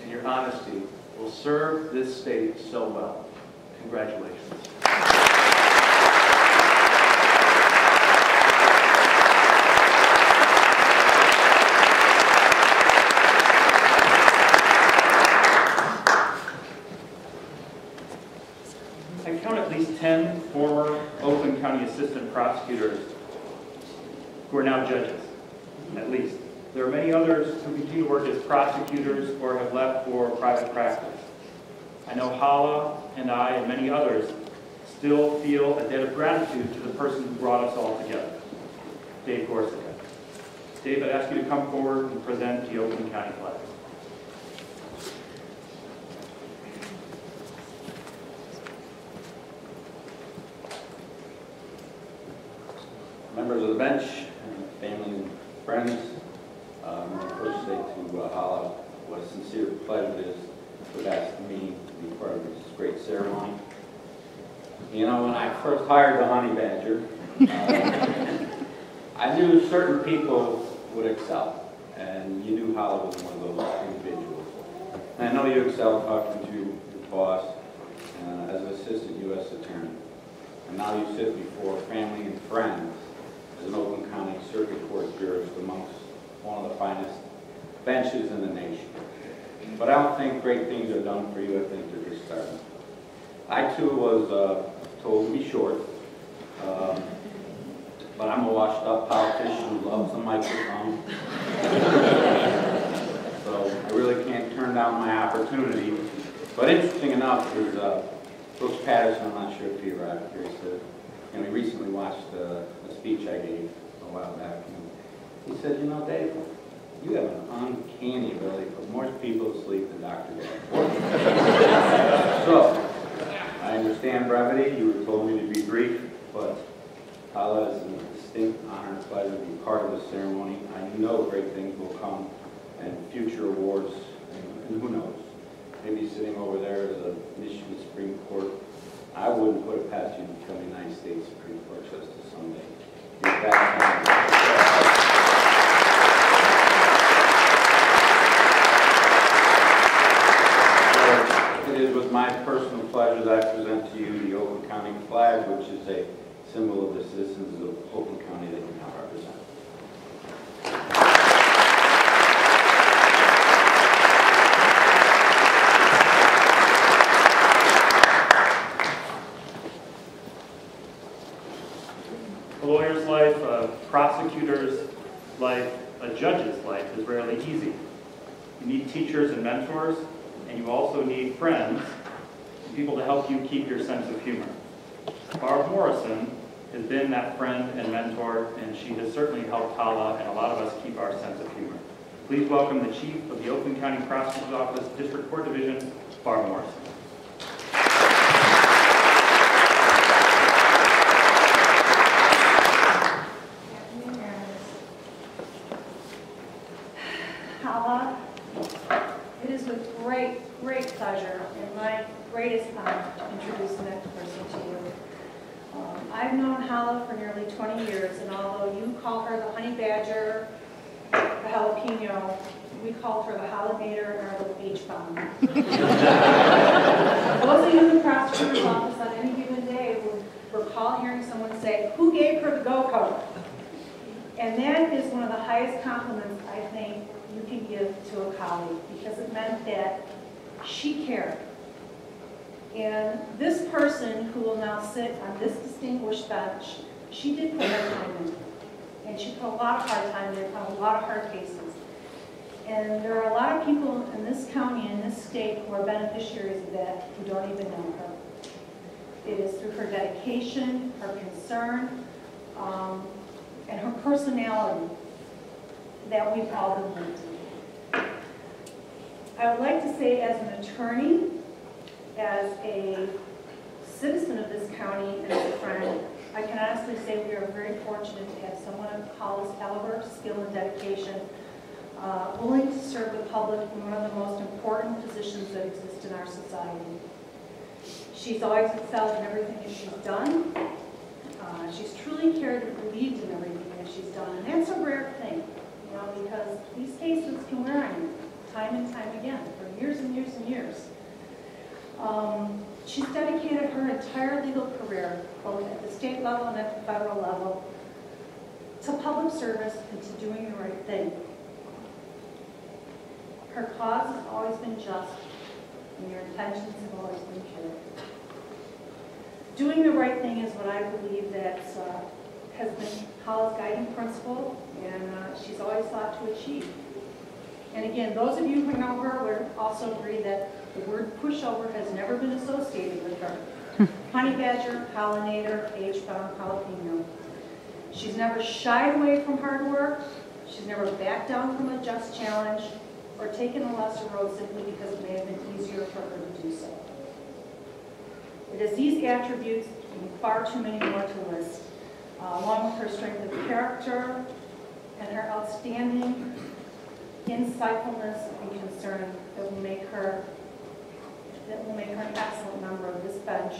and your honesty will serve this state so well. Congratulations. I count at least 10 former Oakland County assistant prosecutors who are now judges, at least. There are many others who continue to work as prosecutors or have left for private practice. I know Hala and I and many others still feel a debt of gratitude to the person who brought us all together, Dave Gorsuch. Dave, I'd ask you to come forward and present the Oakland County flag. Members of the bench, family and friends, I want to first say to Hala what a sincere pleasure it is to ask me to be part of this great ceremony. You know, when I first hired the Honey Badger, I knew certain people would excel, and you knew Hala was one of those individuals. And I know you excel talking to your boss as an assistant U.S. attorney, and now you sit before family and friends as an Oakland County Circuit Court jurist amongst one of the finest benches in the nation. But I don't think great things are done for you. I think they're just starting. I too was told to be short, but I'm a washed-up politician who loves the microphone. So I really can't turn down my opportunity. But interesting enough is Brooks Patterson, I'm not sure if he arrived here, said, you know, he recently watched a speech I gave a while back. And he said, you know, Dave, you have an uncanny ability to put more people to sleep than Dr. Gordon. So, I understand brevity. You were told me to be brief, but Hala, it's a distinct honor and pleasure to be part of this ceremony. I know great things will come and future awards, and who knows, maybe sitting over there as a Michigan Supreme Court. I wouldn't put it past you to become a United States Supreme Court Justice someday. You're back. It is with my personal pleasure that I present to you the Oakland County flag, which is a symbol of the citizens of Oakland County that you now represent. A lawyer's life, a prosecutor's life, a judge's life is rarely easy. You need teachers and mentors, and you also need friends and people to help you keep your sense of humor. Barb Morrison has been that friend and mentor, and she has certainly helped Hala and a lot of us keep our sense of humor. Please welcome the Chief of the Oakland County Prosecutor's Office, District Court Division, Barb Morrison. Hala, it is with great pleasure and my greatest honor to introduce the next person to you. I've known Hala for nearly 20 years, and although you call her the Honey Badger, the Jalapeno, we call her the Halagator and our little H-bomb. Those of you in the prosecutor's office on any given day will recall hearing someone say, "Who gave her the go code?" And that is one of the highest compliments I think you can give to a colleague, because it meant that she cared. And this person who will now sit on this distinguished bench, she did put her time in. And she put a lot of hard time in on a lot of hard cases. And there are a lot of people in this county and this state who are beneficiaries of that who don't even know her. It is through her dedication, her concern, and her personality that we've all been linked to. I would like to say, as an attorney, as a citizen of this county, and as a friend, I can honestly say we are very fortunate to have someone of Hala's caliber, skill, and dedication, willing to serve the public in one of the most important positions that exist in our society. She's always excelled in everything that she's done. She's truly cared and believed in everything that she's done, and that's a rare thing, you know, because these cases can wear on you time and time again for years and years and years. She's dedicated her entire legal career, both at the state level and at the federal level, to public service and to doing the right thing. Her cause has always been just, and your intentions have always been pure. Doing the right thing is what I believe that has been Hala's guiding principle, and she's always sought to achieve. And again, those of you who know her would also agree that The word pushover has never been associated with her. Honey badger, pollinator, H-bound jalapeno. She's never shied away from hard work. She's never backed down from a just challenge or taken a lesser road simply because it may have been easier for her to do so. It is these attributes, and far too many more to list, along with her strength of character and her outstanding insightfulness and concern that will make her an excellent member of this bench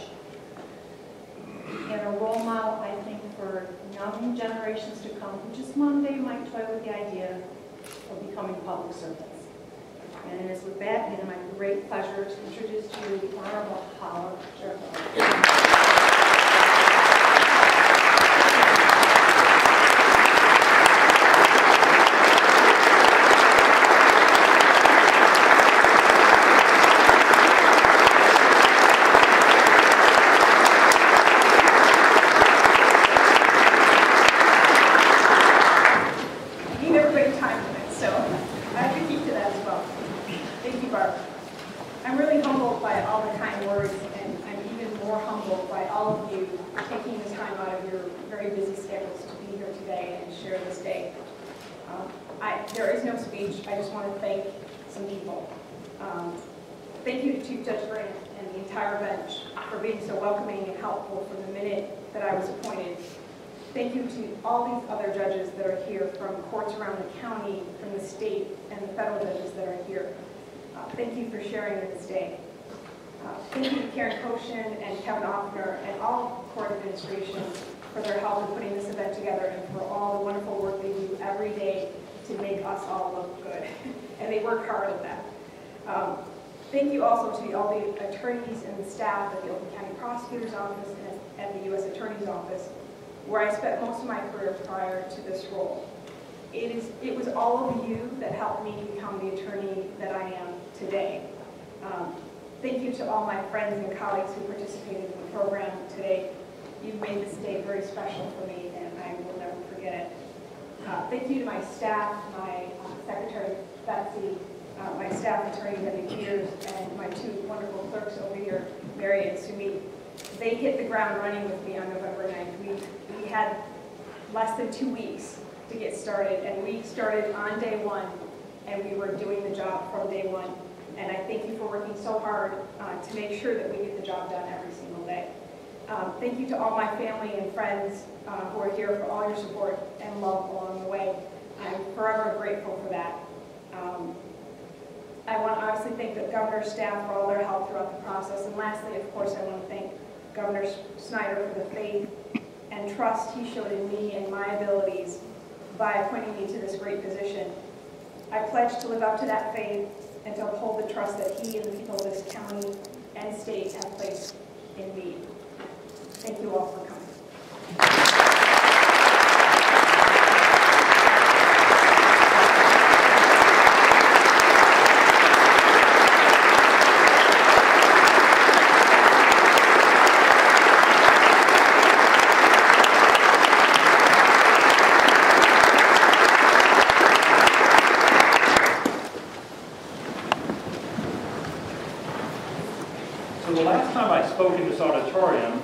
and a role model, I think, for young generations to come who just one day might toy with the idea of becoming public servants. And it is with that, it is my great pleasure to introduce to you the Honorable Hala Jarbou. There is no speech. I just want to thank some people. Thank you to Chief Judge Grant and the entire bench for being so welcoming and helpful from the minute that I was appointed. Thank you to all these other judges that are here from courts around the county, from the state, and the federal judges that are here. Thank you for sharing in this day. Thank you to Karen Koshin and Kevin Offner and all court administration for their help in putting this event together and for all the wonderful work they do every day to make us all look good. And they work hard at that. Thank you also to all the attorneys and the staff at the Oakland County Prosecutor's Office and at the U.S. Attorney's Office, where I spent most of my career prior to this role. It was all of you that helped me become the attorney that I am today. Thank you to all my friends and colleagues who participated in the program today. You've made this day very special for me, and I will never forget it. Thank you to my staff, my secretary, Betsy, my staff attorney, Debbie Peters, and my two wonderful clerks over here, Mary and Sumi. They hit the ground running with me on November 9th. We had less than 2 weeks to get started, and we started on day one, and we were doing the job from day one. And I thank you for working so hard to make sure that we get the job done every single day. Thank you to all my family and friends who are here for all your support and love along the way. I'm forever grateful for that. I want to obviously thank the governor's staff for all their help throughout the process. And lastly, of course, I want to thank Governor Snyder for the faith and trust he showed in me and my abilities by appointing me to this great position. I pledge to live up to that faith and to uphold the trust that he and the people of this county and state have placed in me. Thank you all for coming. So the last time I spoke in this auditorium,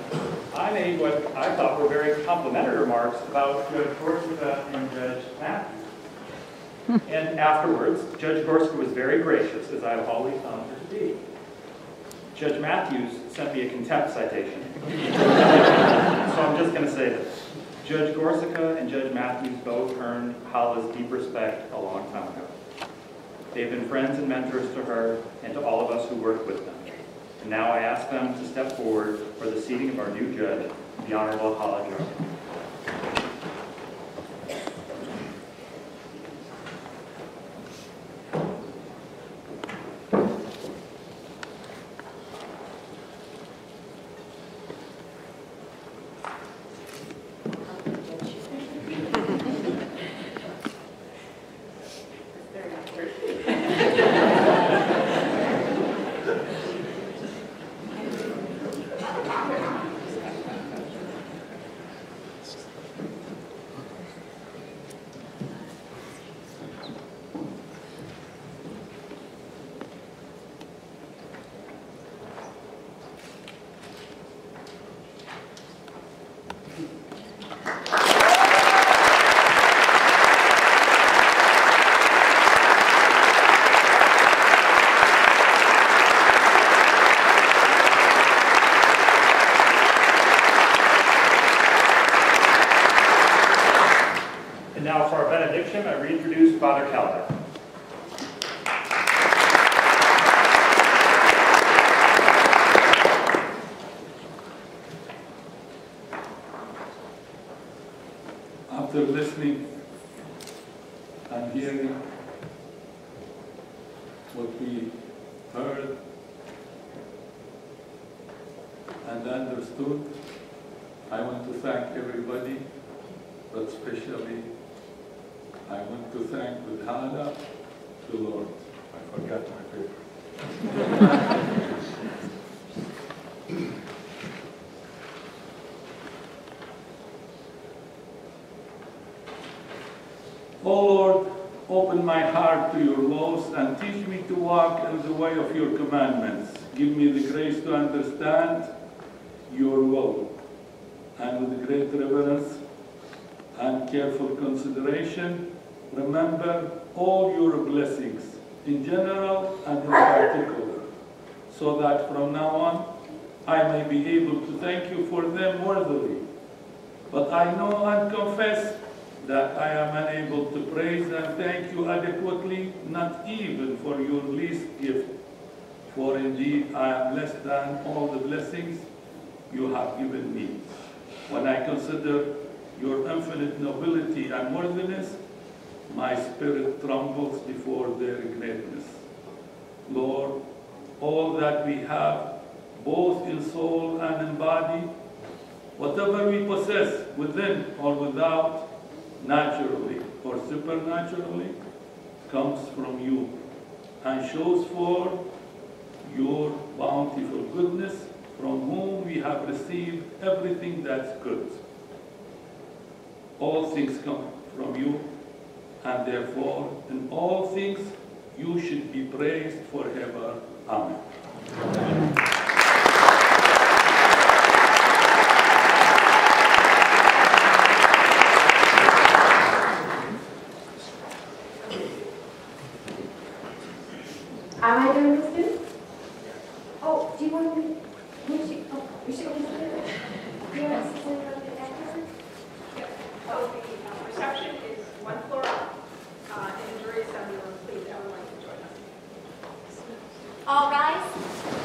I made what I thought were very complimentary remarks about Judge Gorsuch and Judge Matthews. And afterwards, Judge Gorsuch was very gracious, as I've always found her to be. Judge Matthews sent me a contempt citation. So I'm just going to say this. Judge Gorsuch and Judge Matthews both earned Hala's deep respect a long time ago. They've been friends and mentors to her and to all of us who work with them. And now I ask them to step forward for the seating of our new judge, the Honorable Hala Jarbou. proclamation, I reintroduce Father Calvin. After listening and hearing what we heard and understood, I want to thank everybody, but especially I want to thank with Hala the Lord. I forgot my paper. O Lord, open my heart to your laws and teach me to walk in the way of your commandments. Give me the grace to understand your will, and with great reverence and careful consideration, remember all your blessings, in general and in particular, so that from now on I may be able to thank you for them worthily. But I know and confess that I am unable to praise and thank you adequately, not even for your least gift. For indeed I am less than all the blessings you have given me. When I consider your infinite nobility and worthiness, my spirit trembles before their greatness. Lord, all that we have, both in soul and in body, whatever we possess within or without, naturally or supernaturally, comes from you and shows forth your bountiful goodness, from whom we have received everything that's good. All things come from you, and therefore in all things you should be praised forever. Amen. Amen. Am I doing this too? Oh, do you want me? We should always do it. Do you want us to say about the afterwards? Yes. So the reception is one floor up, in the jury assembly room. Please, everyone can join us. All rise.